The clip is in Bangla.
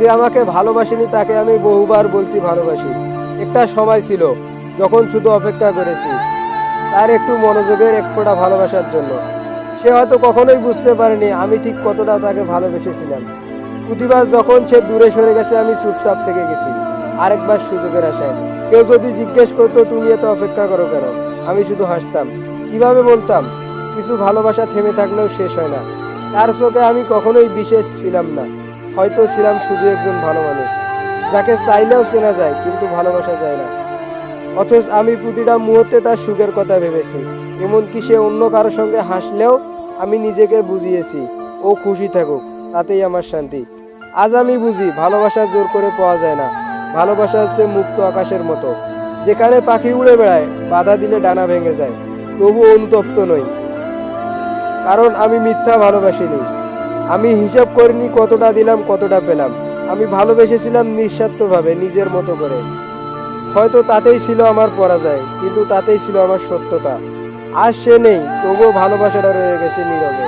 যে আমাকে ভালোবাসেনি তাকে আমি বহুবার বলছি ভালোবাসি। একটা সময় ছিল যখন শুধু অপেক্ষা করেছি তার একটু মনোযোগের এক ফোঁটা ভালোবাসার জন্য। সে হয়তো কখনোই বুঝতে পারেনি আমি ঠিক কতটা তাকে ভালোবেসেছিলাম। প্রতিবার যখন সে দূরে সরে গেছে আমি চুপচাপ থেকে গেছি, আরেকবার সুযোগের আশায়। কেউ যদি জিজ্ঞেস করতো তুমি এত অপেক্ষা করো কেন, আমি শুধু হাসতাম। কিভাবে বলতাম, কিছু ভালোবাসা থেমে থাকলেও শেষ হয় না। তার চোখে আমি কখনোই বিশেষ ছিলাম না, হয়তো ছিলাম শুধু একজন ভালো মানুষ, যাকে চাইলেও চেনা যায় কিন্তু ভালোবাসা যায় না। অথচ আমি প্রতিটা মুহূর্তে তার সুখের কথা ভেবেছি। এমনকি সে অন্য কারোর সঙ্গে হাসলেও আমি নিজেকে বুঝিয়েছি ও খুশি থাকুক, তাতেই আমার শান্তি। আজ আমি বুঝি ভালোবাসা জোর করে পাওয়া যায় না। ভালোবাসা হচ্ছে মুক্ত আকাশের মতো, যেখানে পাখি উড়ে বেড়ায়, বাধা দিলে ডানা ভেঙে যায়, তবু অনুতপ্ত নই, কারণ আমি মিথ্যা ভালোবাসিনি। আমি হিসাব করিনি কতটা দিলাম কতটা পেলাম। আমি ভালোবেসেছিলাম নিঃস্বার্থভাবে, নিজের মতো করে। হয়তো তাতেই ছিল আমার পরাজয়, কিন্তু তাতেই ছিল আমার সত্যতা। আজ সে নেই, তবুও ভালোবাসাটা রয়ে গেছে নীরবে।